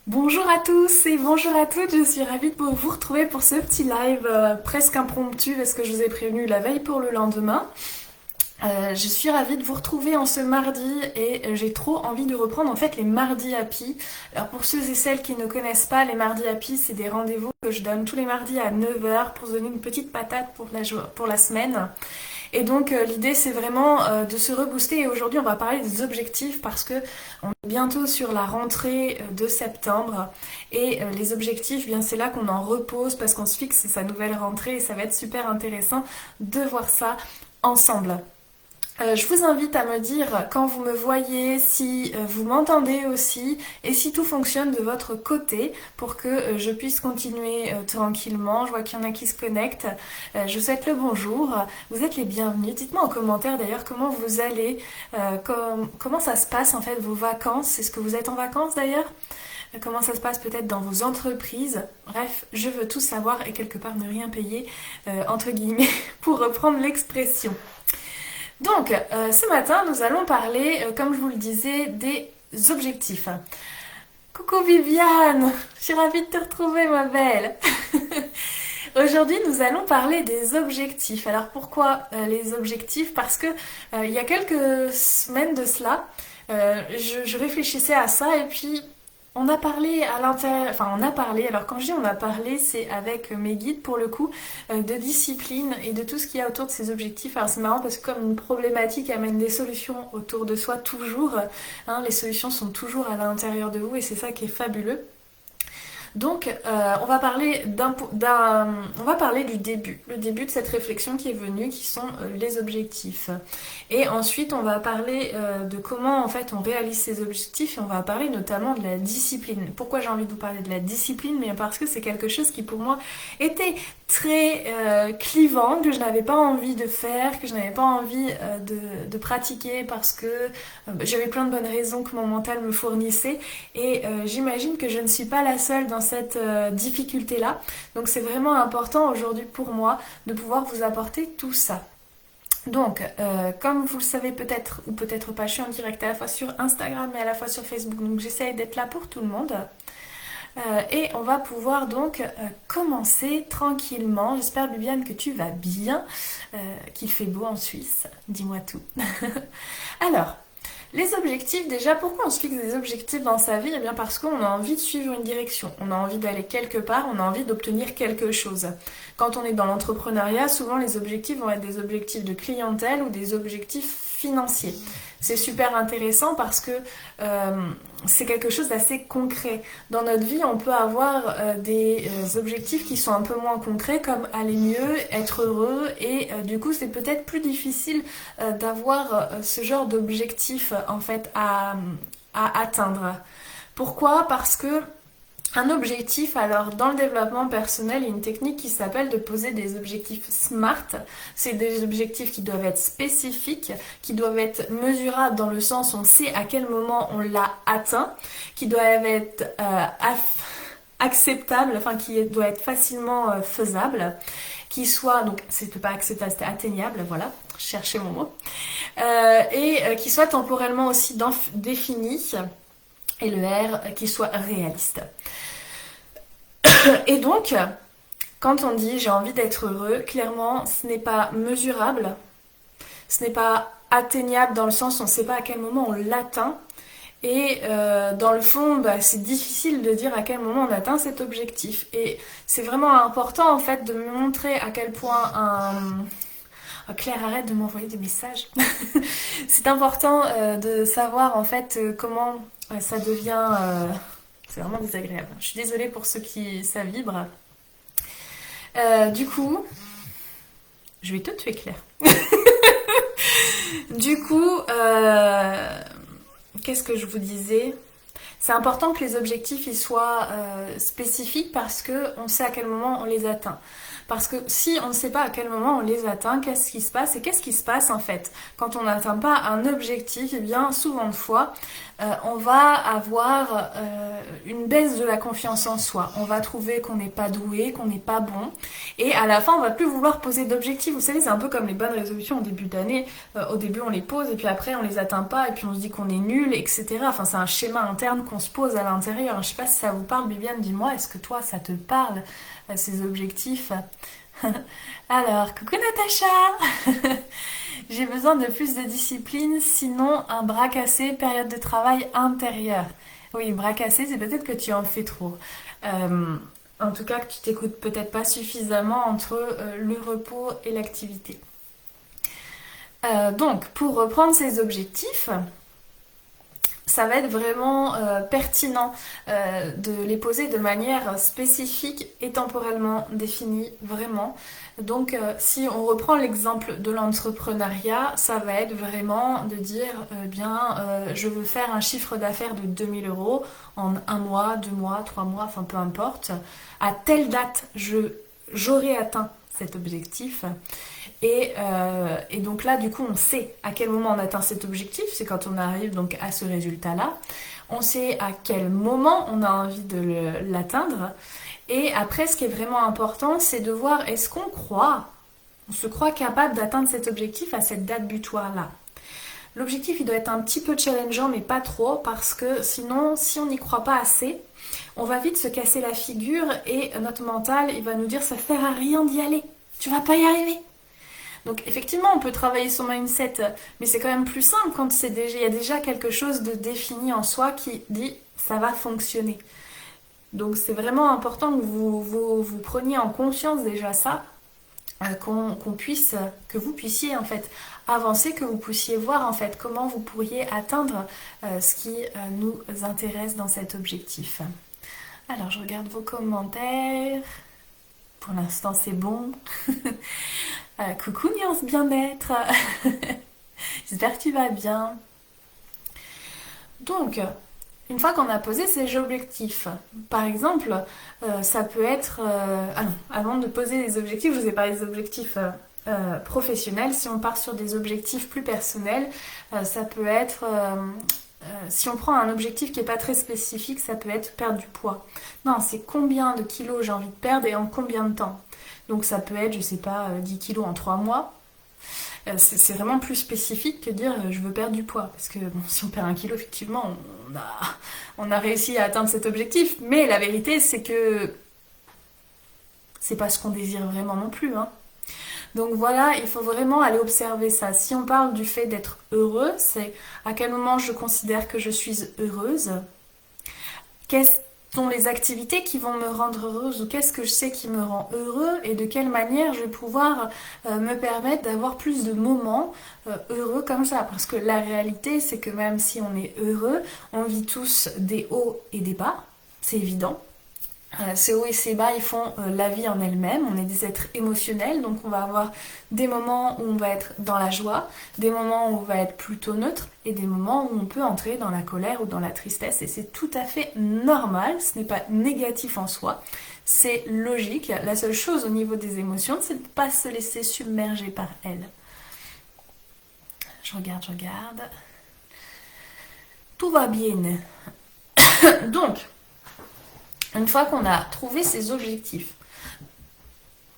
Bonjour à tous et bonjour à toutes, je suis ravie de vous retrouver pour ce petit live presque impromptu parce que je vous ai prévenu la veille pour le lendemain. Je suis ravie de vous retrouver en ce mardi et j'ai trop envie de reprendre en fait les mardis happy. Alors pour ceux et celles qui ne connaissent pas, les mardis happy c'est des rendez-vous que je donne tous les mardis à 9 h pour se donner une petite patate pour la semaine. Et donc l'idée c'est vraiment de se rebooster et aujourd'hui on va parler des objectifs parce que on est bientôt sur la rentrée de septembre et les objectifs, bien c'est là qu'on en repose parce qu'on se fixe sa nouvelle rentrée et ça va être super intéressant de voir ça ensemble. Je vous invite à me dire quand vous me voyez, si vous m'entendez aussi et si tout fonctionne de votre côté pour que je puisse continuer tranquillement. Je vois qu'il y en a qui se connectent. Je vous souhaite le bonjour. Vous êtes les bienvenus. Dites-moi en commentaire d'ailleurs comment vous allez, comment ça se passe en fait vos vacances. Est-ce que vous êtes en vacances d'ailleurs? Comment ça se passe peut-être dans vos entreprises. Bref, je veux tout savoir et quelque part ne rien payer, entre guillemets, pour reprendre l'expression. Donc, ce matin, nous allons parler, comme je vous le disais, des objectifs. Coucou Viviane, je suis ravie de te retrouver ma belle. Aujourd'hui, nous allons parler des objectifs. Alors pourquoi les objectifs? Parce que il y a quelques semaines de cela, je réfléchissais à ça et puis on a parlé à l'intérieur, enfin on a parlé, alors quand je dis on a parlé, c'est avec mes guides pour le coup, de discipline et de tout ce qu'il y a autour de ces objectifs. Alors c'est marrant parce que comme une problématique amène des solutions autour de soi toujours, hein, les solutions sont toujours à l'intérieur de vous et c'est ça qui est fabuleux. Donc, on va parler du début, le début de cette réflexion qui est venue, qui sont les objectifs. Et ensuite, on va parler de comment en fait on réalise ces objectifs et on va parler notamment de la discipline. Pourquoi j'ai envie de vous parler de la discipline? Mais parce que c'est quelque chose qui pour moi était très clivant, que je n'avais pas envie de faire, que je n'avais pas envie de pratiquer parce que j'avais plein de bonnes raisons que mon mental me fournissait et j'imagine que je ne suis pas la seule dans cette difficulté-là. Donc c'est vraiment important aujourd'hui pour moi de pouvoir vous apporter tout ça. Donc, comme vous le savez peut-être ou peut-être pas, je suis en direct à la fois sur Instagram et à la fois sur Facebook, donc j'essaye d'être là pour tout le monde. Et on va pouvoir donc commencer tranquillement. J'espère Bibiane que tu vas bien, qu'il fait beau en Suisse. Dis-moi tout. Alors, les objectifs, déjà, pourquoi on se fixe des objectifs dans sa vie? Eh bien parce qu'on a envie de suivre une direction, on a envie d'aller quelque part, on a envie d'obtenir quelque chose. Quand on est dans l'entrepreneuriat, souvent les objectifs vont être des objectifs de clientèle ou des objectifs financiers. C'est super intéressant parce que c'est quelque chose d'assez concret. Dans notre vie, on peut avoir des objectifs qui sont un peu moins concrets, comme aller mieux, être heureux, et du coup, c'est peut-être plus difficile d'avoir ce genre d'objectif en fait à atteindre. Pourquoi? Parce que un objectif, alors dans le développement personnel, il y a une technique qui s'appelle de poser des objectifs SMART. C'est des objectifs qui doivent être spécifiques, qui doivent être mesurables dans le sens où on sait à quel moment on l'a atteint, qui doivent être acceptables, enfin qui doivent être facilement faisables, qui soient, donc c'était pas acceptable, c'était atteignable, voilà, cherchez mon mot, et qui soient temporellement aussi définis, et le R, qui soit réaliste. Et donc, quand on dit j'ai envie d'être heureux, clairement, ce n'est pas mesurable, ce n'est pas atteignable dans le sens où on ne sait pas à quel moment on l'atteint. Et dans le fond, c'est difficile de dire à quel moment on atteint cet objectif. Et c'est vraiment important en fait de me montrer à quel point Claire, arrête de m'envoyer des messages. C'est important de savoir en fait comment ça devient... c'est vraiment désagréable. Je suis désolée pour ceux qui ça vibre. Du coup, je vais te tuer Claire. Du coup, qu'est-ce que je vous disais? C'est important que les objectifs ils soient spécifiques parce qu'on sait à quel moment on les atteint. Parce que si on ne sait pas à quel moment on les atteint, qu'est-ce qui se passe? Et qu'est-ce qui se passe en fait quand on n'atteint pas un objectif? Eh bien, souvent de fois, on va avoir une baisse de la confiance en soi. On va trouver qu'on n'est pas doué, qu'on n'est pas bon. Et à la fin, on va plus vouloir poser d'objectifs. Vous savez, c'est un peu comme les bonnes résolutions au début d'année. Au début, on les pose et puis après, on les atteint pas et puis on se dit qu'on est nul, etc. Enfin, c'est un schéma interne qu'on se pose à l'intérieur. Je sais pas si ça vous parle, Bibiane, dis-moi, est-ce que toi, ça te parle, ces objectifs? Alors, coucou Natacha. J'ai besoin de plus de discipline, sinon un bras cassé, période de travail intérieure. Oui, bras cassé, c'est peut-être que tu en fais trop. Euh, En tout cas, que tu t'écoutes peut-être pas suffisamment entre le repos et l'activité. Donc, pour reprendre ces objectifs, ça va être vraiment pertinent de les poser de manière spécifique et temporellement définie, vraiment. Donc si on reprend l'exemple de l'entrepreneuriat, ça va être vraiment de dire, je veux faire un chiffre d'affaires de 2000 € en un mois, 2 mois, 3 mois, enfin peu importe. À telle date, j'aurai atteint cet objectif. Et donc là, du coup, on sait à quel moment on atteint cet objectif, c'est quand on arrive donc à ce résultat-là. On sait à quel moment on a envie de l'atteindre. Et après, ce qui est vraiment important, c'est de voir est-ce on se croit capable d'atteindre cet objectif à cette date butoir-là. L'objectif, il doit être un petit peu challengeant, mais pas trop, parce que sinon, si on n'y croit pas assez, on va vite se casser la figure et notre mental, il va nous dire ça sert à rien d'y aller, tu vas pas y arriver. Donc effectivement, on peut travailler son mindset, mais c'est quand même plus simple quand il y a déjà quelque chose de défini en soi qui dit ça va fonctionner. Donc c'est vraiment important que vous preniez en conscience déjà ça, que vous puissiez en fait avancer, que vous puissiez voir en fait comment vous pourriez atteindre ce qui nous intéresse dans cet objectif. Alors je regarde vos commentaires. Pour l'instant c'est bon. Coucou Nuance Bien-être. J'espère que tu vas bien. Donc, une fois qu'on a posé ces objectifs, par exemple, ça peut être... Ah non, avant de poser les objectifs, je vous ai parlé des objectifs professionnels. Si on part sur des objectifs plus personnels, ça peut être... si on prend un objectif qui n'est pas très spécifique, ça peut être perdre du poids. Non, c'est combien de kilos j'ai envie de perdre et en combien de temps. Donc ça peut être, je sais pas, 10 kilos en 3 mois. C'est vraiment plus spécifique que dire je veux perdre du poids. Parce que bon, si on perd 1 kilo, effectivement, on a réussi à atteindre cet objectif. Mais la vérité, c'est que c'est pas ce qu'on désire vraiment non plus. Hein. Donc voilà, il faut vraiment aller observer ça. Si on parle du fait d'être heureux, c'est à quel moment je considère que je suis heureuse. Quelles sont les activités qui vont me rendre heureuse ou qu'est-ce que je sais qui me rend heureux et de quelle manière je vais pouvoir me permettre d'avoir plus de moments heureux comme ça. Parce que la réalité, c'est que même si on est heureux, on vit tous des hauts et des bas, c'est évident. Ces hauts et ces bas, ils font la vie en elle-même. On est des êtres émotionnels, donc on va avoir des moments où on va être dans la joie, des moments où on va être plutôt neutre, et des moments où on peut entrer dans la colère ou dans la tristesse. Et c'est tout à fait normal, ce n'est pas négatif en soi, c'est logique. La seule chose au niveau des émotions, c'est de ne pas se laisser submerger par elles. Je regarde. Tout va bien. Donc, une fois qu'on a trouvé ses objectifs,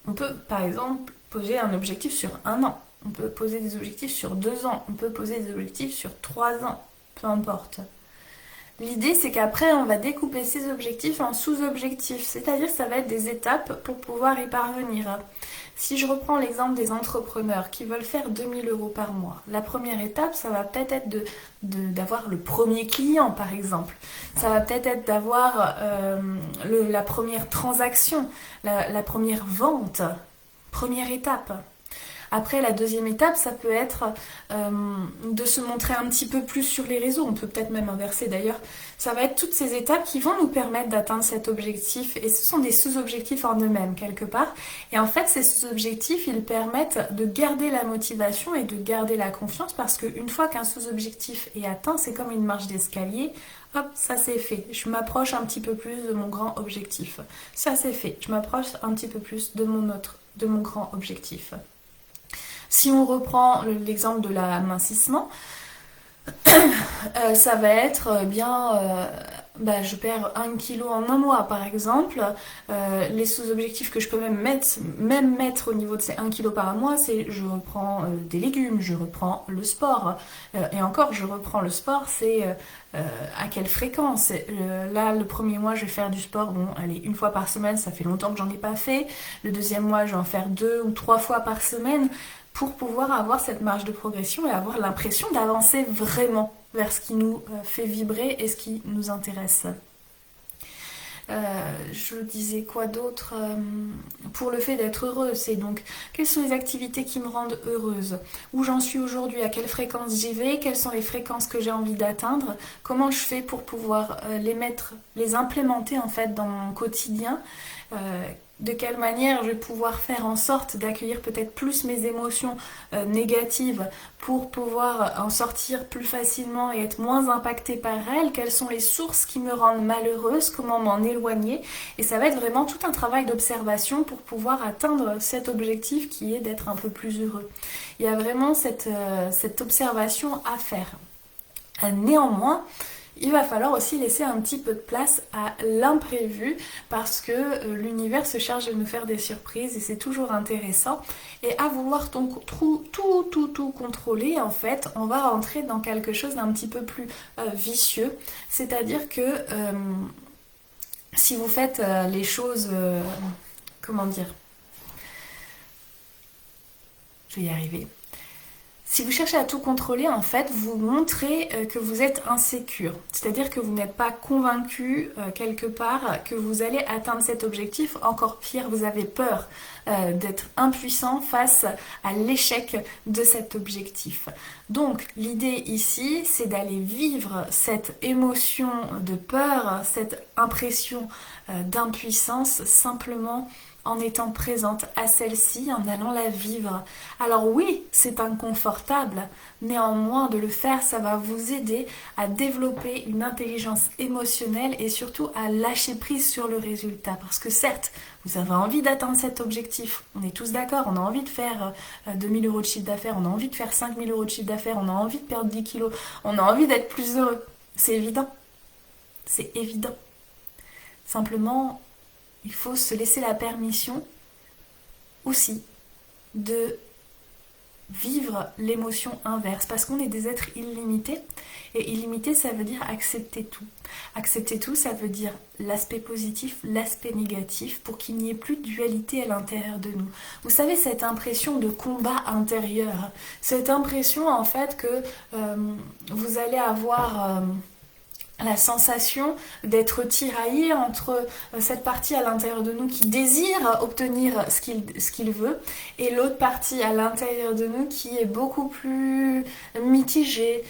on peut par exemple poser un objectif sur 1 an, on peut poser des objectifs sur 2 ans, on peut poser des objectifs sur 3 ans, peu importe. L'idée c'est qu'après on va découper ces objectifs en sous-objectifs, c'est-à-dire ça va être des étapes pour pouvoir y parvenir. Si je reprends l'exemple des entrepreneurs qui veulent faire 2000 € par mois, la première étape, ça va peut-être être d'avoir le premier client, par exemple. Ça va peut-être être d'avoir la première transaction, la première vente. Première étape. Après, la deuxième étape, ça peut être de se montrer un petit peu plus sur les réseaux. On peut peut-être même inverser d'ailleurs. Ça va être toutes ces étapes qui vont nous permettre d'atteindre cet objectif. Et ce sont des sous-objectifs en eux-mêmes, quelque part. Et en fait, ces sous-objectifs, ils permettent de garder la motivation et de garder la confiance. Parce qu'une fois qu'un sous-objectif est atteint, c'est comme une marche d'escalier. Hop, ça c'est fait. Je m'approche un petit peu plus de mon grand objectif. Ça c'est fait. Je m'approche un petit peu plus de mon grand objectif. Si on reprend l'exemple de l'amincissement, Ça va être je perds 1 kilo en un mois par exemple. Les sous-objectifs que je peux même mettre au niveau de ces 1 kilo par mois, c'est je reprends des légumes, je reprends le sport. Et encore, je reprends le sport, c'est à quelle fréquence. Là, le premier mois, je vais faire du sport, bon, allez, 1 fois par semaine, ça fait longtemps que j'en ai pas fait. Le deuxième mois, je vais en faire 2 ou 3 fois par semaine pour pouvoir avoir cette marge de progression et avoir l'impression d'avancer vraiment vers ce qui nous fait vibrer et ce qui nous intéresse. Je disais quoi d'autre pour le fait d'être heureuse, c'est donc quelles sont les activités qui me rendent heureuse, où j'en suis aujourd'hui, à quelle fréquence j'y vais, quelles sont les fréquences que j'ai envie d'atteindre, comment je fais pour pouvoir les implémenter en fait dans mon quotidien, de quelle manière je vais pouvoir faire en sorte d'accueillir peut-être plus mes émotions négatives pour pouvoir en sortir plus facilement et être moins impactée par elles, quelles sont les sources qui me rendent malheureuse, comment m'en éloigner. Et ça va être vraiment tout un travail d'observation pour pouvoir atteindre cet objectif qui est d'être un peu plus heureux. Il y a vraiment cette observation à faire. Néanmoins, il va falloir aussi laisser un petit peu de place à l'imprévu parce que l'univers se charge de nous faire des surprises et c'est toujours intéressant. Et à vouloir tout contrôler, en fait, on va rentrer dans quelque chose d'un petit peu plus vicieux. C'est-à-dire que si vous faites les choses... comment dire? Je vais y arriver. Si vous cherchez à tout contrôler, en fait, vous montrez que vous êtes insécure. C'est-à-dire que vous n'êtes pas convaincu quelque part que vous allez atteindre cet objectif. Encore pire, vous avez peur d'être impuissant face à l'échec de cet objectif. Donc, l'idée ici, c'est d'aller vivre cette émotion de peur, cette impression d'impuissance simplement en étant présente à celle-ci, en allant la vivre. Alors oui, c'est inconfortable, néanmoins de le faire, ça va vous aider à développer une intelligence émotionnelle et surtout à lâcher prise sur le résultat. Parce que certes, vous avez envie d'atteindre cet objectif, on est tous d'accord, on a envie de faire 2000 euros de chiffre d'affaires, on a envie de faire 5000 euros de chiffre d'affaires, on a envie de perdre 10 kilos, on a envie d'être plus heureux. C'est évident. C'est évident. Simplement, il faut se laisser la permission aussi de vivre l'émotion inverse parce qu'on est des êtres illimités et illimité ça veut dire accepter tout. Accepter tout ça veut dire l'aspect positif, l'aspect négatif pour qu'il n'y ait plus de dualité à l'intérieur de nous. Vous savez cette impression de combat intérieur, cette impression en fait que vous allez avoir... la sensation d'être tiraillé entre cette partie à l'intérieur de nous qui désire obtenir ce qu'il veut et l'autre partie à l'intérieur de nous qui est beaucoup plus mitigée,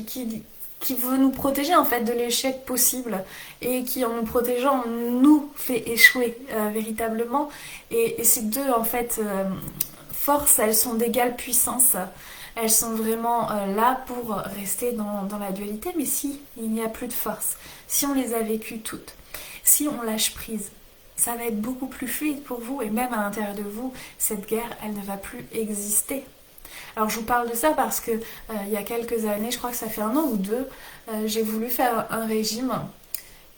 qui veut nous protéger en fait de l'échec possible et qui en nous protégeant nous fait échouer véritablement et ces deux en fait forces elles sont d'égale puissance. Elles sont vraiment là pour rester dans la dualité, mais si il n'y a plus de force, si on les a vécues toutes, si on lâche prise, ça va être beaucoup plus fluide pour vous et même à l'intérieur de vous, cette guerre, elle ne va plus exister. Alors je vous parle de ça parce que il y a quelques années, je crois que ça fait 1 an ou 2, j'ai voulu faire un régime.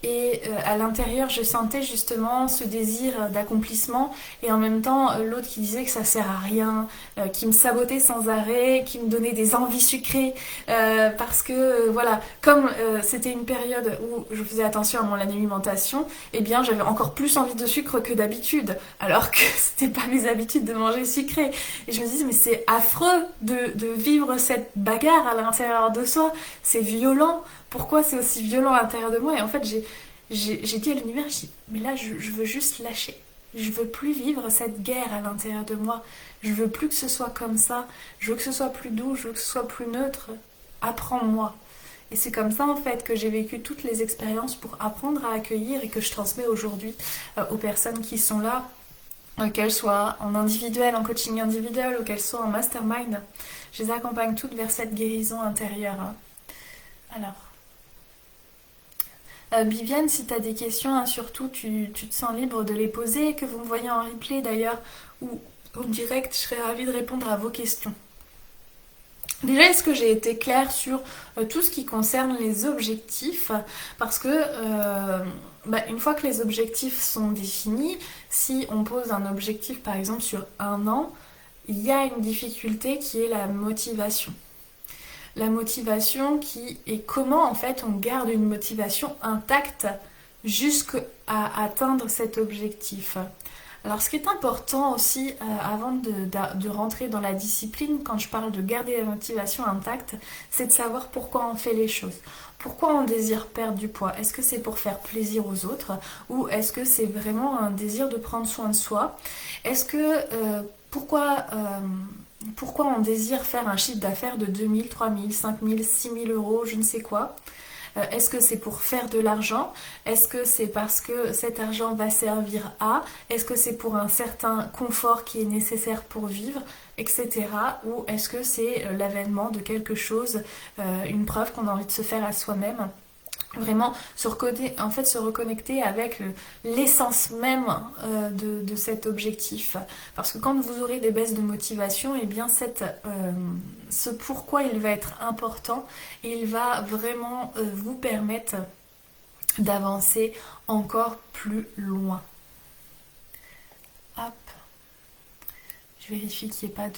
Et à l'intérieur, je sentais justement ce désir d'accomplissement et en même temps l'autre qui disait que ça sert à rien, qui me sabotait sans arrêt, qui me donnait des envies sucrées parce que voilà, comme c'était une période où je faisais attention à mon alimentation, eh bien j'avais encore plus envie de sucre que d'habitude, alors que c'était pas mes habitudes de manger sucré. Et je me disais mais c'est affreux de vivre cette bagarre à l'intérieur de soi, c'est violent. Pourquoi c'est aussi violent à l'intérieur de moi? Et en fait, j'ai dit à l'univers, mais là, je veux juste lâcher. Je veux plus vivre cette guerre à l'intérieur de moi. Je veux plus que ce soit comme ça. Je veux que ce soit plus doux, je veux que ce soit plus neutre. Apprends-moi. Et c'est comme ça, en fait, que j'ai vécu toutes les expériences pour apprendre à accueillir et que je transmets aujourd'hui aux personnes qui sont là, qu'elles soient en individuel, en coaching individuel ou qu'elles soient en mastermind. Je les accompagne toutes vers cette guérison intérieure. Alors... Viviane, si tu as des questions, hein, surtout tu te sens libre de les poser, que vous me voyez en replay d'ailleurs ou en direct, je serais ravie de répondre à vos questions. Déjà, est-ce que j'ai été claire sur tout ce qui concerne les objectifs? Parce que une fois que les objectifs sont définis, si on pose un objectif par exemple sur un an, il y a une difficulté qui est la motivation. La motivation qui est comment en fait on garde une motivation intacte jusqu'à atteindre cet objectif. Alors ce qui est important aussi avant de rentrer dans la discipline, quand je parle de garder la motivation intacte, c'est de savoir pourquoi on fait les choses. Pourquoi on désire perdre du poids? Est-ce que c'est pour faire plaisir aux autres ou est-ce que c'est vraiment un désir de prendre soin de soi? Est-ce que pourquoi on désire faire un chiffre d'affaires de 2000, 3000, 5000, 6000 euros, je ne sais quoi? Est-ce que c'est pour faire de l'argent? Est-ce que c'est parce que cet argent va servir à? Est-ce que c'est pour un certain confort qui est nécessaire pour vivre, etc. Ou est-ce que c'est l'avènement de quelque chose, une preuve qu'on a envie de se faire à soi-même? Vraiment se reconnecter avec l'essence même de cet objectif. Parce que quand vous aurez des baisses de motivation, et bien ce pourquoi il va être important et il va vraiment vous permettre d'avancer encore plus loin. Hop, je vérifie qu'il n'y ait pas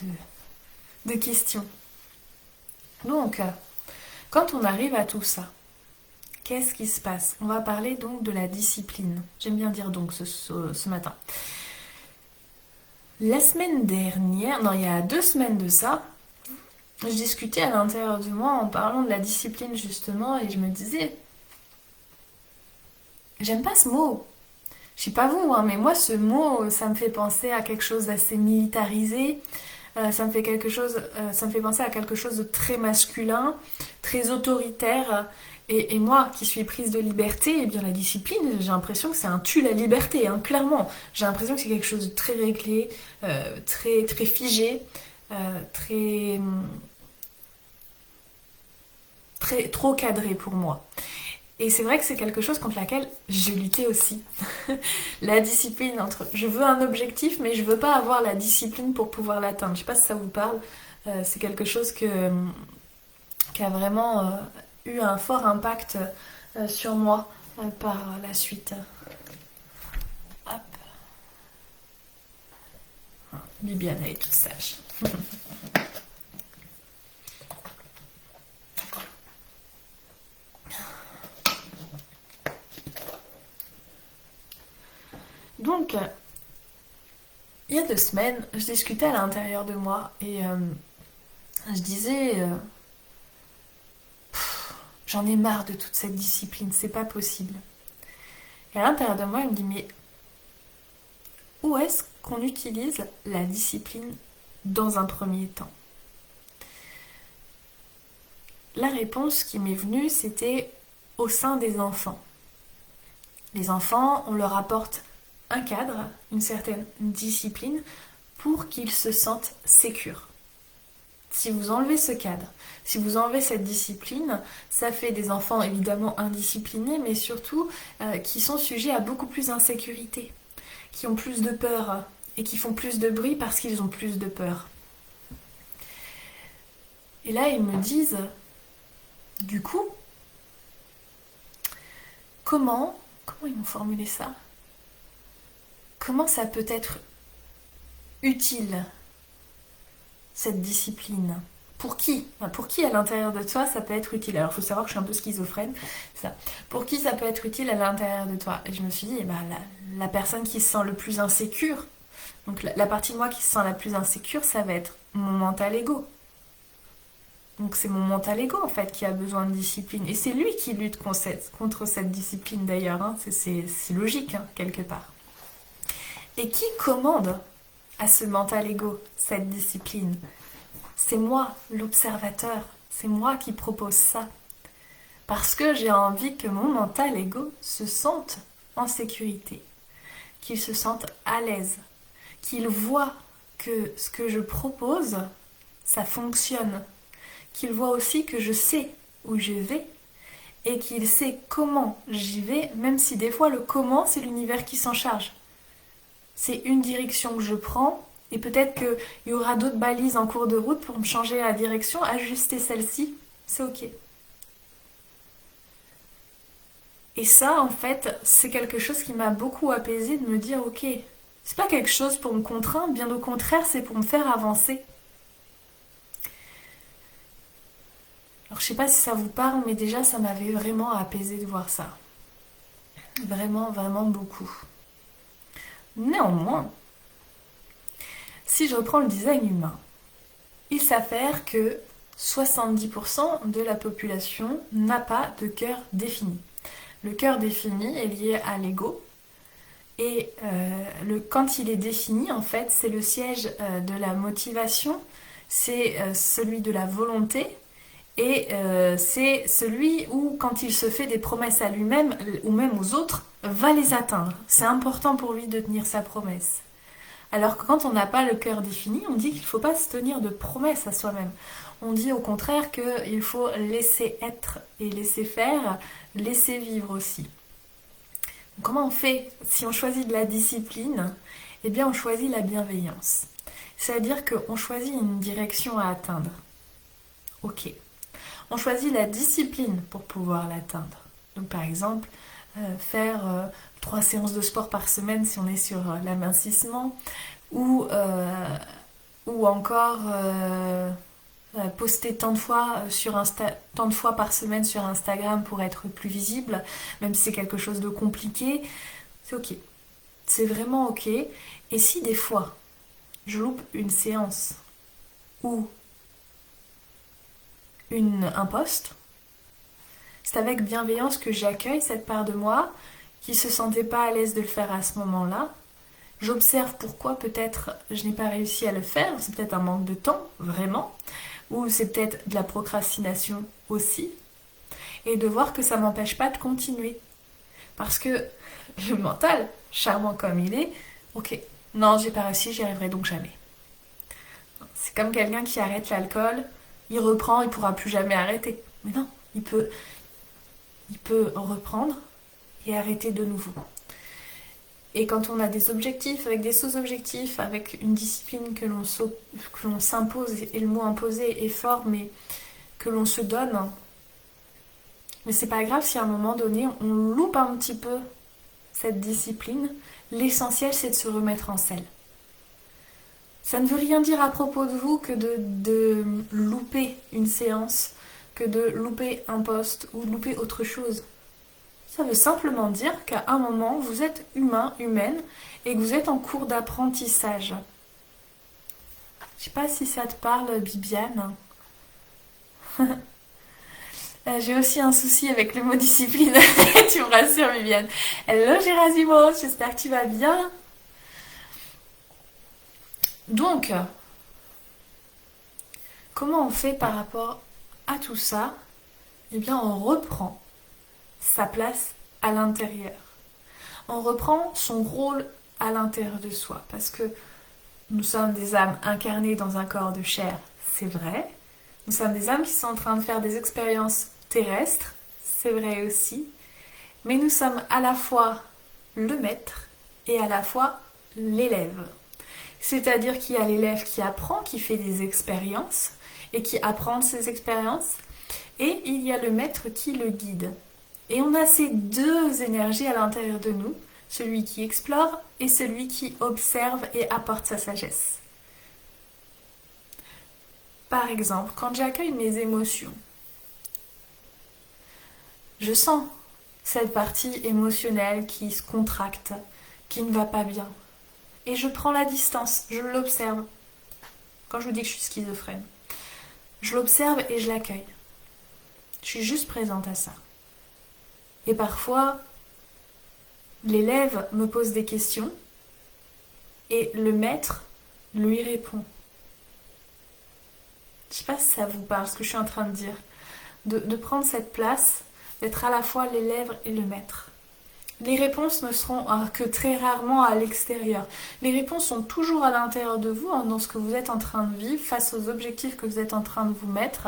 de questions. Donc, quand on arrive à tout ça, qu'est-ce qui se passe? On va parler donc de la discipline. J'aime bien dire donc ce matin. La semaine dernière, non, il y a 2 semaines de ça, je discutais à l'intérieur de moi en parlant de la discipline justement et je me disais, j'aime pas ce mot. Je sais pas vous, hein, mais moi ce mot, ça me fait penser à quelque chose d'assez militarisé. Ça me fait penser à quelque chose de très masculin, très autoritaire. Et moi, qui suis prise de liberté, eh bien la discipline, j'ai l'impression que c'est un tue la liberté, hein, clairement. J'ai l'impression que c'est quelque chose de très réglé, très, très figé, très, très, trop cadré pour moi. Et c'est vrai que c'est quelque chose contre laquelle j'ai lutté aussi. La discipline entre je veux un objectif, mais je veux pas avoir la discipline pour pouvoir l'atteindre. Je sais pas si ça vous parle. C'est quelque chose qui a vraiment eu un fort impact sur moi par la suite. Hop. Bibiana est toute sage. Donc, il y a 2 semaines, je discutais à l'intérieur de moi et je disais, j'en ai marre de toute cette discipline, c'est pas possible. Et à l'intérieur de moi, il me dit, mais où est-ce qu'on utilise la discipline dans un premier temps? La réponse qui m'est venue, c'était au sein des enfants. Les enfants, on leur apporte un cadre, une certaine discipline pour qu'ils se sentent sécures. Si vous enlevez ce cadre, si vous enlevez cette discipline, ça fait des enfants évidemment indisciplinés, mais surtout qui sont sujets à beaucoup plus d'insécurité, qui ont plus de peur et qui font plus de bruit parce qu'ils ont plus de peur. Et là, ils me disent, du coup, comment ils m'ont formulé ça? Comment ça peut être utile, cette discipline? Pour qui? Pour qui à l'intérieur de toi ça peut être utile? Alors il faut savoir que je suis un peu schizophrène. Ça. Pour qui ça peut être utile à l'intérieur de toi? Et je me suis dit, la personne qui se sent le plus insécure, donc la partie de moi qui se sent la plus insécure, ça va être mon mental ego. Donc c'est mon mental ego en fait qui a besoin de discipline. Et c'est lui qui lutte contre cette discipline d'ailleurs. Hein. C'est logique hein, quelque part. Et qui commande à ce mental ego cette discipline? C'est moi, l'observateur. C'est moi qui propose ça. Parce que j'ai envie que mon mental ego se sente en sécurité, qu'il se sente à l'aise, qu'il voit que ce que je propose, ça fonctionne, qu'il voit aussi que je sais où je vais et qu'il sait comment j'y vais, même si des fois le comment, c'est l'univers qui s'en charge. C'est une direction que je prends Et peut-être qu'il y aura d'autres balises en cours de route pour me changer la direction, ajuster celle-ci, c'est ok. Et ça, en fait, c'est quelque chose qui m'a beaucoup apaisée de me dire, ok, c'est pas quelque chose pour me contraindre, bien au contraire, c'est pour me faire avancer. Alors je sais pas si ça vous parle, mais déjà ça m'avait vraiment apaisé de voir ça. Vraiment, vraiment beaucoup. Néanmoins, si je reprends le design humain, il s'avère que 70% de la population n'a pas de cœur défini. Le cœur défini est lié à l'ego. Et quand il est défini, en fait, c'est le siège de la motivation, c'est celui de la volonté, et c'est celui où, quand il se fait des promesses à lui-même ou même aux autres, va les atteindre. C'est important pour lui de tenir sa promesse. Alors que quand on n'a pas le cœur défini, on dit qu'il ne faut pas se tenir de promesses à soi-même. On dit au contraire qu'il faut laisser être et laisser faire, laisser vivre aussi. Comment on fait? Si on choisit de la discipline, eh bien on choisit la bienveillance. C'est-à-dire qu'on choisit une direction à atteindre. Ok. On choisit la discipline pour pouvoir l'atteindre. Donc par exemple, faire 3 séances de sport par semaine si on est sur l'amincissement, ou encore poster tant de fois par semaine sur Instagram pour être plus visible, même si c'est quelque chose de compliqué, c'est ok. C'est vraiment ok. Et si des fois, je loupe une séance ou un post, c'est avec bienveillance que j'accueille cette part de moi qui se sentait pas à l'aise de le faire à ce moment-là. J'observe pourquoi peut-être je n'ai pas réussi à le faire, c'est peut-être un manque de temps, vraiment, ou c'est peut-être de la procrastination aussi, et de voir que ça m'empêche pas de continuer. Parce que le mental, charmant comme il est, ok, non, j'ai pas réussi, j'y arriverai donc jamais. C'est comme quelqu'un qui arrête l'alcool, il reprend, il pourra plus jamais arrêter. Mais non, il peut reprendre et arrêter de nouveau. Et quand on a des objectifs, avec des sous-objectifs, avec une discipline que l'on s'impose, et le mot imposer est fort, mais que l'on se donne, mais c'est pas grave si à un moment donné on loupe un petit peu cette discipline, l'essentiel c'est de se remettre en selle. Ça ne veut rien dire à propos de vous que de louper une séance, que de louper un post ou de louper autre chose. Ça veut simplement dire qu'à un moment, vous êtes humain, humaine, et que vous êtes en cours d'apprentissage. Je sais pas si ça te parle, Bibiane. J'ai aussi un souci avec le mot discipline. Tu me rassures, Bibiane. Hello, Gérasimo, j'espère que tu vas bien. Donc, comment on fait par rapport à tout ça? Eh bien, on reprend sa place à l'intérieur. On reprend son rôle à l'intérieur de soi. Parce que nous sommes des âmes incarnées dans un corps de chair, c'est vrai. Nous sommes des âmes qui sont en train de faire des expériences terrestres, c'est vrai aussi. Mais nous sommes à la fois le maître et à la fois l'élève. C'est-à-dire qu'il y a l'élève qui apprend, qui fait des expériences et qui apprend de ses expériences. Et il y a le maître qui le guide. Et on a ces deux énergies à l'intérieur de nous, celui qui explore et celui qui observe et apporte sa sagesse. Par exemple, quand j'accueille mes émotions, je sens cette partie émotionnelle qui se contracte, qui ne va pas bien. Et je prends la distance, je l'observe. Quand je vous dis que je suis schizophrène, je l'observe et je l'accueille. Je suis juste présente à ça. Et parfois, l'élève me pose des questions et le maître lui répond. Je sais pas si ça vous parle, ce que je suis en train de dire. De prendre cette place, d'être à la fois l'élève et le maître. Les réponses ne seront que très rarement à l'extérieur. Les réponses sont toujours à l'intérieur de vous, dans ce que vous êtes en train de vivre, face aux objectifs que vous êtes en train de vous mettre,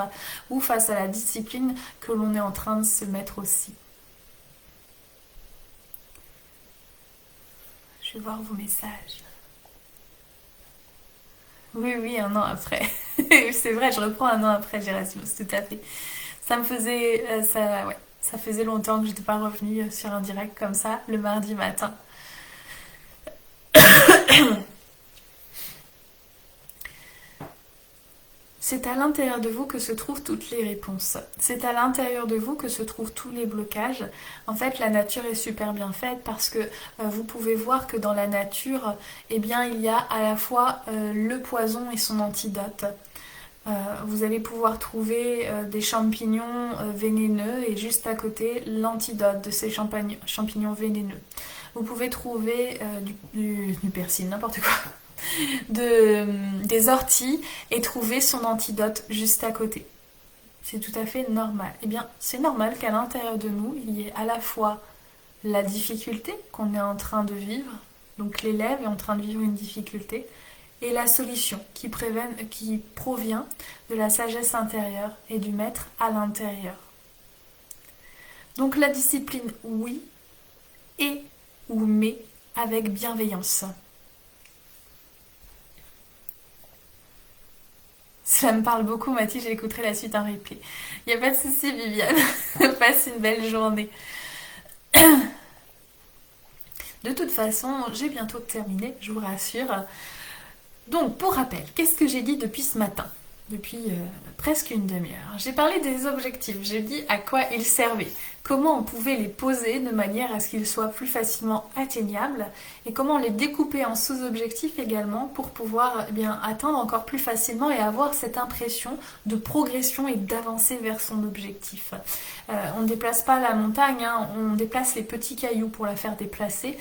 ou face à la discipline que l'on est en train de se mettre aussi. Je vais voir vos messages. Oui, oui, un an après. C'est vrai, je reprends un an après Erasmus, tout à fait. Ça me faisait, ouais, ça faisait longtemps que j'étais pas revenue sur un direct comme ça le mardi matin. C'est à l'intérieur de vous que se trouvent toutes les réponses. C'est à l'intérieur de vous que se trouvent tous les blocages. En fait, la nature est super bien faite parce que vous pouvez voir que dans la nature, eh bien, il y a à la fois le poison et son antidote. Vous allez pouvoir trouver des champignons vénéneux et juste à côté l'antidote de ces champignons vénéneux. Vous pouvez trouver du persil, n'importe quoi, des orties et trouver son antidote juste à côté. C'est tout à fait normal. Eh bien, c'est normal qu'à l'intérieur de nous, il y ait à la fois la difficulté qu'on est en train de vivre, donc l'élève est en train de vivre une difficulté, et la solution qui provient de la sagesse intérieure et du maître à l'intérieur. Donc la discipline, oui, et ou mais avec bienveillance. Cela me parle beaucoup, Mathilde, j'écouterai la suite en replay. Il n'y a pas de souci, Viviane. Passe une belle journée. De toute façon, j'ai bientôt terminé, je vous rassure. Donc, pour rappel, qu'est-ce que j'ai dit depuis ce matin? Depuis presque une demi-heure. J'ai parlé des objectifs, j'ai dit à quoi ils servaient, comment on pouvait les poser de manière à ce qu'ils soient plus facilement atteignables et comment les découper en sous-objectifs également pour pouvoir bien atteindre encore plus facilement et avoir cette impression de progression et d'avancer vers son objectif. On ne déplace pas la montagne, hein, on déplace les petits cailloux pour la faire déplacer.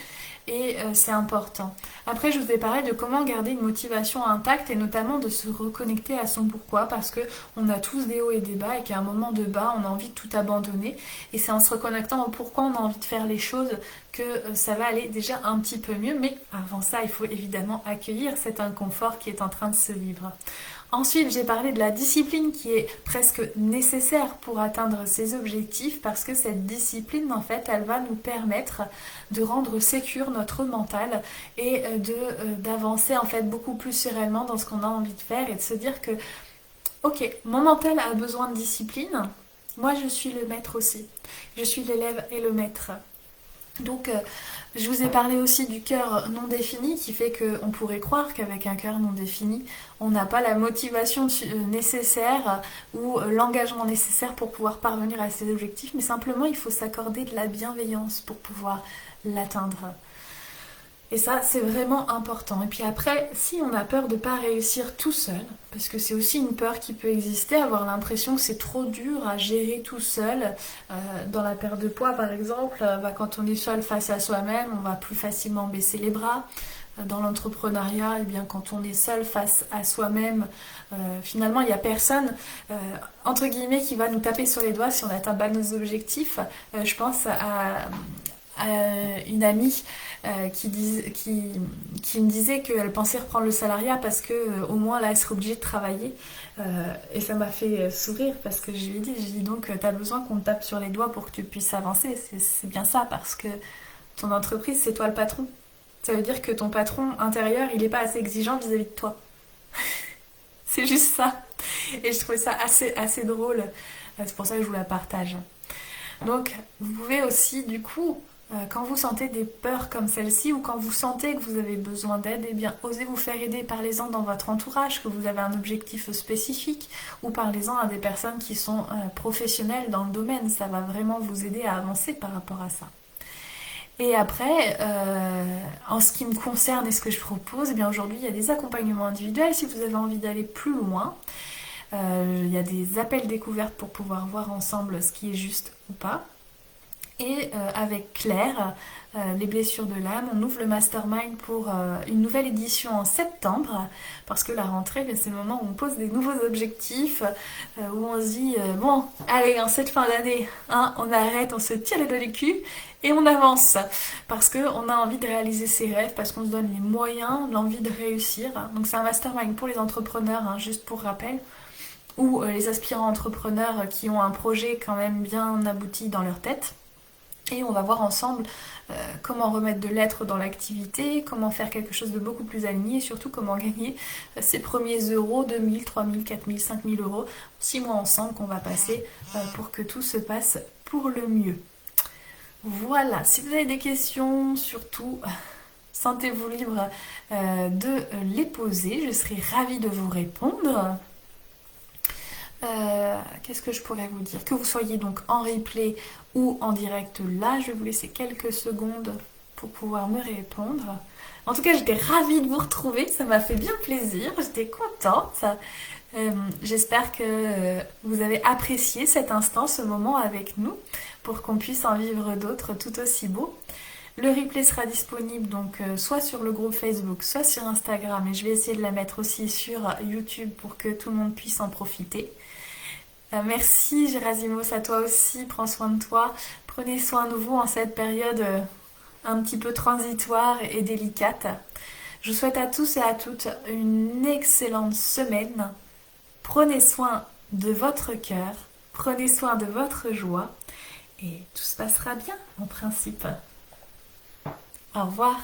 Et c'est important. Après, je vous ai parlé de comment garder une motivation intacte et notamment de se reconnecter à son pourquoi parce que on a tous des hauts et des bas et qu'à un moment de bas, on a envie de tout abandonner. Et c'est en se reconnectant au pourquoi on a envie de faire les choses que ça va aller déjà un petit peu mieux. Mais avant ça, il faut évidemment accueillir cet inconfort qui est en train de se vivre. Ensuite, j'ai parlé de la discipline qui est presque nécessaire pour atteindre ses objectifs parce que cette discipline, en fait, elle va nous permettre de rendre sécure notre mental et d'avancer en fait beaucoup plus sereinement dans ce qu'on a envie de faire et de se dire que, ok, mon mental a besoin de discipline, moi je suis le maître aussi. Je suis l'élève et le maître. Donc, je vous ai parlé aussi du cœur non défini qui fait qu'on pourrait croire qu'avec un cœur non défini, on n'a pas la motivation nécessaire ou l'engagement nécessaire pour pouvoir parvenir à ses objectifs, mais simplement il faut s'accorder de la bienveillance pour pouvoir l'atteindre. Et ça, c'est vraiment important. Et puis après, si on a peur de ne pas réussir tout seul, parce que c'est aussi une peur qui peut exister, avoir l'impression que c'est trop dur à gérer tout seul, dans la perte de poids par exemple, quand on est seul face à soi-même, on va plus facilement baisser les bras. Dans l'entrepreneuriat, eh bien, quand on est seul face à soi-même, finalement, il n'y a personne, entre guillemets, qui va nous taper sur les doigts si on n'atteint pas nos objectifs. Je pense à une amie qui me disait qu'elle pensait reprendre le salariat parce que au moins là elle serait obligée de travailler et ça m'a fait sourire parce que je lui ai dit, j'ai dit donc t'as besoin qu'on te tape sur les doigts pour que tu puisses avancer, c'est bien ça parce que ton entreprise c'est toi le patron, ça veut dire que ton patron intérieur il est pas assez exigeant vis-à-vis de toi. C'est juste ça et je trouvais ça assez drôle, c'est pour ça que je vous la partage. Donc vous pouvez aussi du coup quand vous sentez des peurs comme celle-ci ou quand vous sentez que vous avez besoin d'aide, eh bien, osez vous faire aider, parlez-en dans votre entourage, que vous avez un objectif spécifique ou parlez-en à des personnes qui sont professionnelles dans le domaine. Ça va vraiment vous aider à avancer par rapport à ça. Et après, en ce qui me concerne et ce que je propose, eh bien aujourd'hui, il y a des accompagnements individuels si vous avez envie d'aller plus loin. Il y a des appels découvertes pour pouvoir voir ensemble ce qui est juste ou pas. Et avec Claire, les blessures de l'âme, on ouvre le mastermind pour une nouvelle édition en septembre parce que la rentrée, c'est le moment où on pose des nouveaux objectifs, où on se dit bon, allez, en cette fin d'année, hein, on arrête, on se tire les doigts du cul et on avance parce qu'on a envie de réaliser ses rêves, parce qu'on se donne les moyens, l'envie de réussir. Donc c'est un mastermind pour les entrepreneurs, hein, juste pour rappel, ou les aspirants entrepreneurs qui ont un projet quand même bien abouti dans leur tête. Et on va voir ensemble comment remettre de l'être dans l'activité, comment faire quelque chose de beaucoup plus aligné et surtout comment gagner ses premiers euros, 2000, 3000, 4000, 5000 euros, 6 mois ensemble qu'on va passer pour que tout se passe pour le mieux. Voilà, si vous avez des questions, surtout, sentez-vous libre de les poser, je serai ravie de vous répondre. Qu'est-ce que je pourrais vous dire? Que vous soyez donc en replay ou en direct là, je vais vous laisser quelques secondes pour pouvoir me répondre. En tout cas, j'étais ravie de vous retrouver, ça m'a fait bien plaisir, j'étais contente. J'espère que vous avez apprécié cet instant, ce moment avec nous, pour qu'on puisse en vivre d'autres tout aussi beaux. Le replay sera disponible donc soit sur le groupe Facebook, soit sur Instagram, et je vais essayer de la mettre aussi sur YouTube pour que tout le monde puisse en profiter. Merci Gérasimos, à toi aussi, prends soin de toi, prenez soin de vous en cette période un petit peu transitoire et délicate. Je vous souhaite à tous et à toutes une excellente semaine. Prenez soin de votre cœur, prenez soin de votre joie et tout se passera bien en principe. Au revoir.